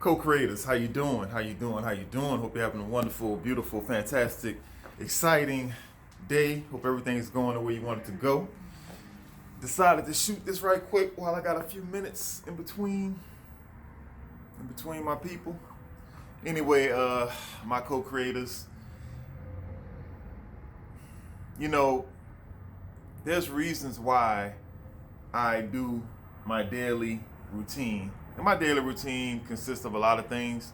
Co-creators, how you doing? How you doing? How you doing? Hope you're having a wonderful, beautiful, fantastic, exciting day. Hope everything is going the way you want it to go. Decided to shoot this right quick while I got a few minutes in between my people. Anyway, my co-creators, you know, there's reasons why I do my daily routine. And my daily routine consists of a lot of things.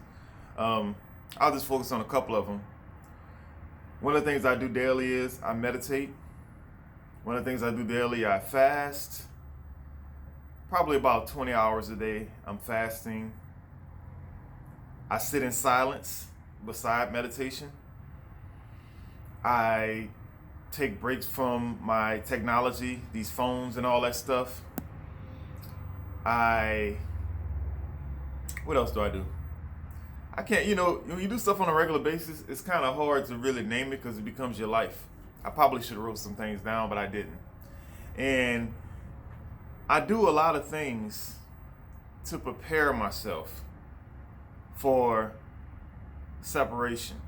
I'll just focus on a couple of them. One of the things I do daily is I meditate. One of the things I do daily, I fast. Probably about 20 hours a day, I'm fasting. I sit in silence beside meditation. I take breaks from my technology, these phones and all that stuff. What else do I do? I can't, when you do stuff on a regular basis, it's kind of hard to really name it because it becomes your life. I probably should have wrote some things down, but I didn't. And I do a lot of things to prepare myself for separation.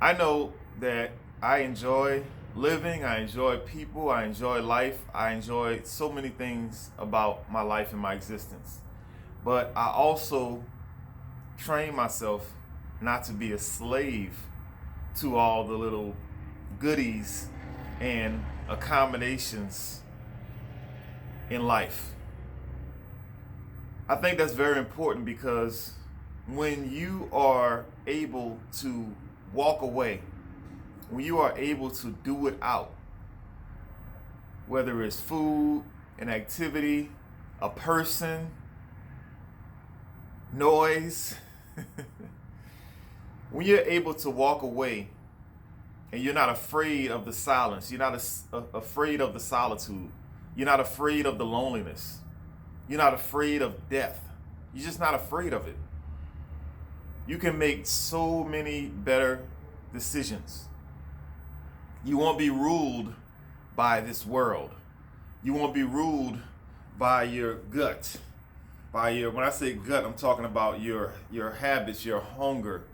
I know that I enjoy living, I enjoy people, I enjoy life, I enjoy so many things about my life and my existence. But I also train myself not to be a slave to all the little goodies and accommodations in life. I think that's very important because when you are able to walk away, when you are able to do without, whether it's food, an activity, a person, noise, when you're able to walk away and you're not afraid of the silence, you're not afraid of the solitude, you're not afraid of the loneliness, you're not afraid of death, you're just not afraid of it. You can make so many better decisions. You won't be ruled by this world. You won't be ruled by your gut. When I say gut, I'm talking about your habits, your hunger.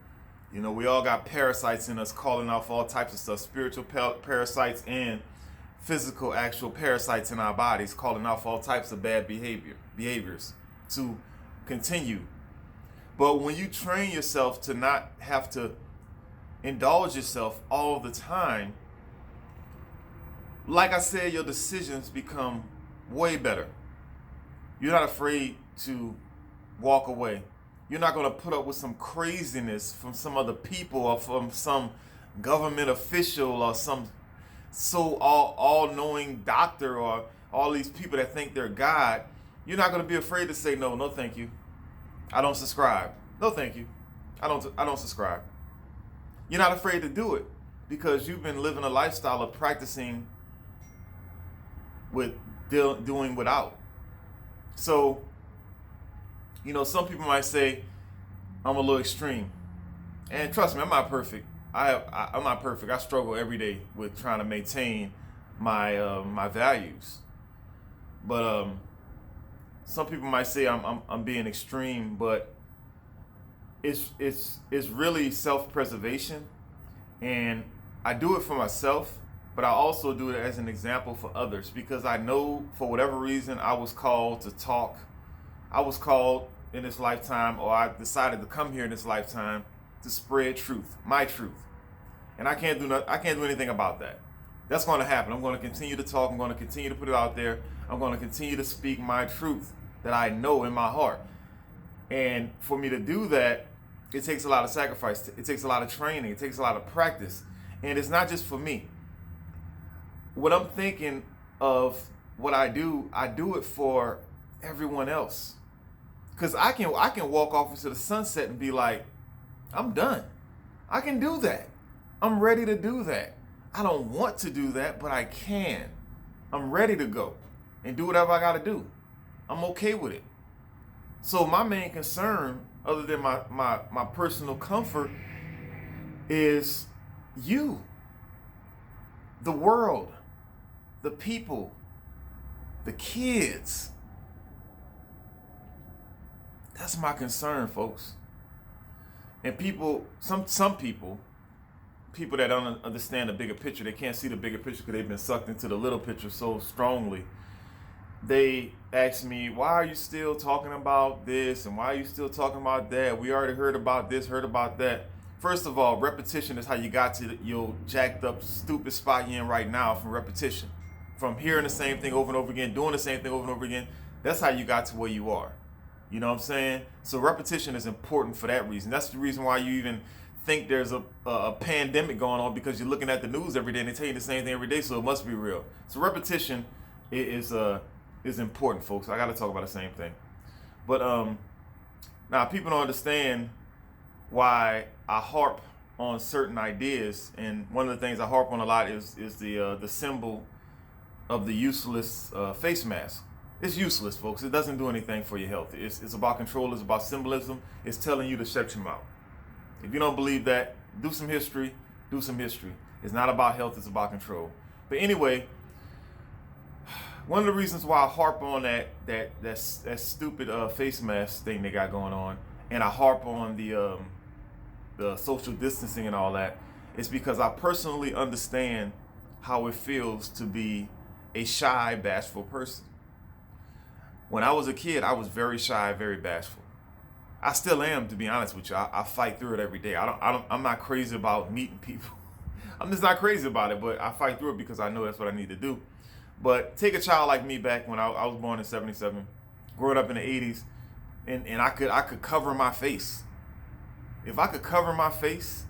We all got parasites in us calling off all types of stuff, spiritual parasites and physical actual parasites in our bodies calling off all types of bad behaviors to continue. But when you train yourself to not have to indulge yourself all the time, like I said, your decisions become way better. You're not afraid to walk away. You're not going to put up with some craziness from some other people or from some government official or some all-knowing doctor or all these people that think they're God. You're not going to be afraid to say, no thank you. I don't subscribe. No thank you. I don't subscribe. You're not afraid to do it because you've been living a lifestyle of practicing with doing without. So, some people might say I'm a little extreme, and trust me, I'm not perfect. I'm not perfect. I struggle every day with trying to maintain my values. But some people might say I'm being extreme, but it's really self-preservation, and I do it for myself. But I also do it as an example for others because I know for whatever reason I was called to talk. I was called in this lifetime, or I decided to come here in this lifetime to spread truth, my truth. And I can't do anything about that. That's going to happen. I'm going to continue to talk. I'm going to continue to put it out there. I'm going to continue to speak my truth that I know in my heart. And for me to do that, it takes a lot of sacrifice. It takes a lot of training. It takes a lot of practice. And it's not just for me. What I'm thinking of what I do it for everyone else. Because I can walk off into the sunset and be like, I'm done. I can do that. I'm ready to do that. I don't want to do that, but I can. I'm ready to go and do whatever I got to do. I'm okay with it. So my main concern, other than my personal comfort, is you, the world, the people, the kids. That's my concern, folks. And people, some people that don't understand the bigger picture, they can't see the bigger picture because they've been sucked into the little picture so strongly. They ask me, why are you still talking about this? And why are you still talking about that? We already heard about this, heard about that. First of all, repetition is how you got to your jacked up, stupid spot you're in right now from repetition. From hearing the same thing over and over again, doing the same thing over and over again. That's how you got to where you are. You know what I'm saying? So repetition is important for that reason. That's the reason why you even think there's a pandemic going on, because you're looking at the news every day and they tell you the same thing every day, so it must be real. So repetition is important, folks. I got to talk about the same thing. But now people don't understand why I harp on certain ideas, and one of the things I harp on a lot is the symbol of the useless face mask. It's useless, folks. It doesn't do anything for your health. It's about control. It's about symbolism. It's telling you to shut your mouth. If you don't believe that, do some history. Do some history. It's not about health. It's about control. But anyway, one of the reasons why I harp on that stupid face mask thing they got going on, and I harp on the social distancing and all that, is because I personally understand how it feels to be a shy, bashful person. When I was a kid, I was very shy, very bashful. I still am, to be honest with you. I fight through it every day. I'm not crazy about meeting people. I'm just not crazy about it, but I fight through it because I know that's what I need to do. But take a child like me back when I was born in '77, growing up in the '80s, and I could cover my face. If I could cover my face,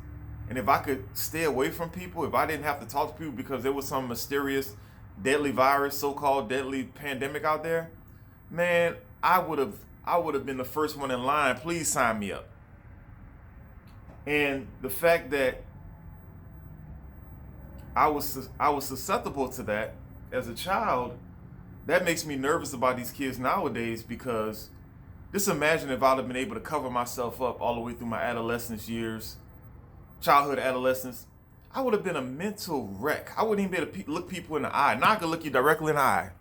and if I could stay away from people, if I didn't have to talk to people because there was some mysterious, deadly virus, so-called deadly pandemic out there, man, I would have been the first one in line. Please sign me up. And the fact that I was susceptible to that as a child, that makes me nervous about these kids nowadays, because just imagine if I'd have been able to cover myself up all the way through my adolescence years, childhood, adolescence. I would have been a mental wreck. I wouldn't even be able to look people in the eye. Now I could look you directly in the eye.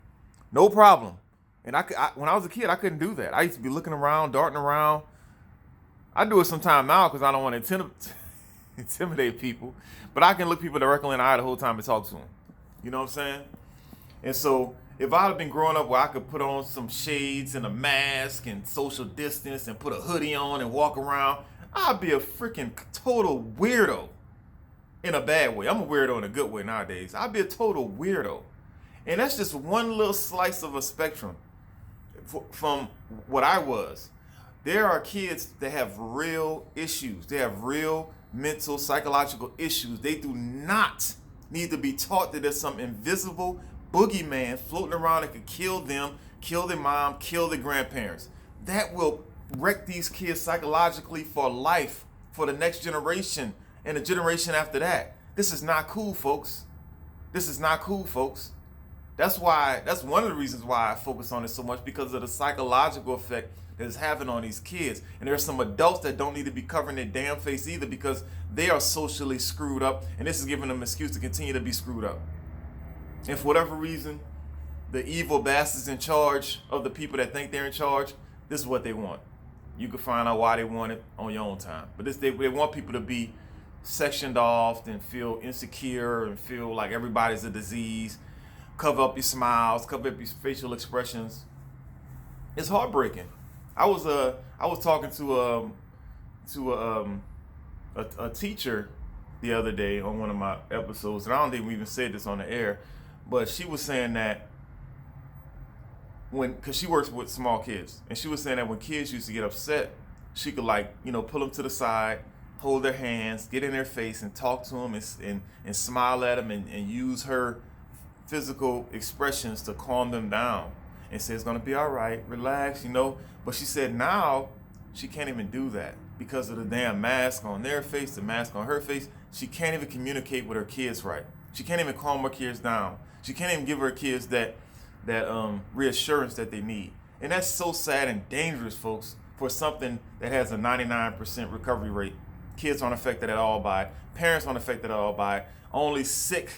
No problem. And when I was a kid, I couldn't do that. I used to be looking around, darting around. I do it sometime now because I don't want to intimidate people. But I can look people directly in the eye the whole time and talk to them. You know what I'm saying? And so if I'd have been growing up where I could put on some shades and a mask and social distance and put a hoodie on and walk around, I'd be a freaking total weirdo in a bad way. I'm a weirdo in a good way nowadays. I'd be a total weirdo. And that's just one little slice of a spectrum from what I was. There are kids that have real issues. They have real mental, psychological issues. They do not need to be taught that there's some invisible boogeyman floating around that could kill them, kill their mom, kill their grandparents. That will wreck these kids psychologically for life, for the next generation and the generation after that. This is not cool, folks. This is not cool, folks. That's one of the reasons why I focus on it so much, because of the psychological effect that it's having on these kids. And there's some adults that don't need to be covering their damn face either, because they are socially screwed up, and this is giving them an excuse to continue to be screwed up. And for whatever reason, the evil bastards in charge of the people that think they're in charge, this is what they want. You can find out why they want it on your own time. But they want people to be sectioned off and feel insecure and feel like everybody's a disease. Cover up your smiles, cover up your facial expressions. It's heartbreaking. I was talking to a teacher the other day on one of my episodes, and I don't think we even said this on the air, but she was saying that because she works with small kids, and she was saying that when kids used to get upset, she could pull them to the side, hold their hands, get in their face, and talk to them and smile at them and use her physical expressions to calm them down and say it's gonna be all right, relax, But she said now she can't even do that because of the damn mask on their face, the mask on her face. She can't even communicate with her kids right. She can't even calm her kids down. She can't even give her kids that reassurance that they need. And that's so sad and dangerous, folks, for something that has a 99% recovery rate. Kids aren't affected at all by it. Parents aren't affected at all by it. Only sick,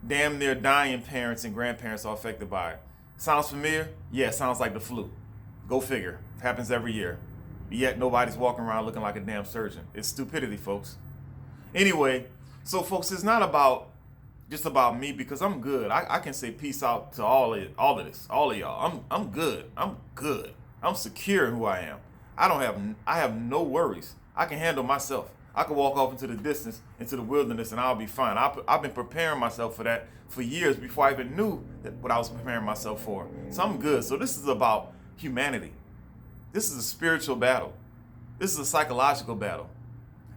damn near dying parents and grandparents are affected by it. Sounds familiar? Yeah, sounds like the flu. Go figure. Happens every year. yet nobody's walking around looking like a damn surgeon. It's stupidity, folks. Anyway, so folks, it's not about just about me, because I'm good. I can say peace out to all of y'all. I'm good. I'm good. I'm secure in who I am. I have no worries. I can handle myself. I can walk off into the distance, into the wilderness, and I'll be fine. I've been preparing myself for that for years before I even knew what I was preparing myself for. So I'm good. So this is about humanity. This is a spiritual battle. This is a psychological battle.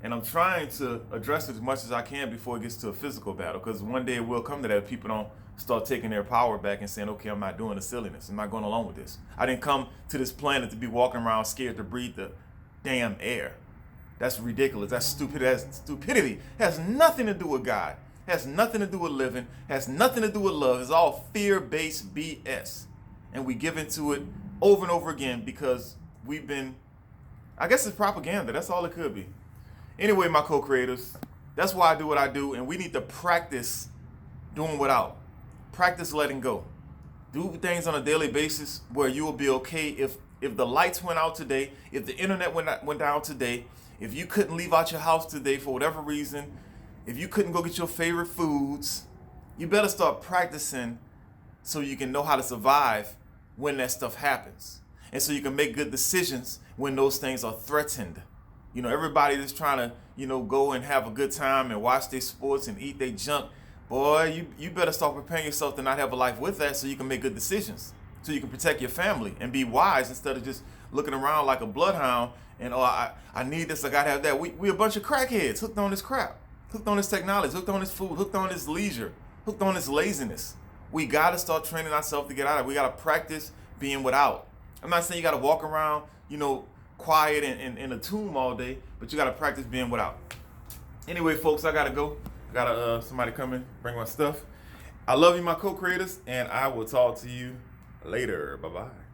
And I'm trying to address it as much as I can before it gets to a physical battle, because one day it will come to that if people don't start taking their power back and saying, okay, I'm not doing the silliness. I'm not going along with this. I didn't come to this planet to be walking around scared to breathe the damn air. That's ridiculous. That's stupid. That's stupidity. Has nothing to do with God. Has nothing to do with living. Has nothing to do with love. It's all fear-based BS. And we give into it over and over again because we've been, I guess it's propaganda. That's all it could be. Anyway, my co-creators, that's why I do what I do, and we need to practice doing without. Practice letting go. Do things on a daily basis where you will be okay if the lights went out today, if the internet went down today, if you couldn't leave out your house today for whatever reason, if you couldn't go get your favorite foods, you better start practicing so you can know how to survive when that stuff happens. And so you can make good decisions when those things are threatened. You know, everybody that's trying to, go and have a good time and watch their sports and eat their junk. Boy, you better start preparing yourself to not have a life with that so you can make good decisions. So you can protect your family and be wise instead of just looking around like a bloodhound and, I need this, I gotta have that. We a bunch of crackheads hooked on this crap, hooked on this technology, hooked on this food, hooked on this leisure, hooked on this laziness. We gotta start training ourselves to get out of it. We gotta practice being without. I'm not saying you gotta walk around, quiet and in a tomb all day, but you gotta practice being without. Anyway, folks, I gotta go. I gotta somebody come in, bring my stuff. I love you, my co-creators, and I will talk to you later. Bye-bye.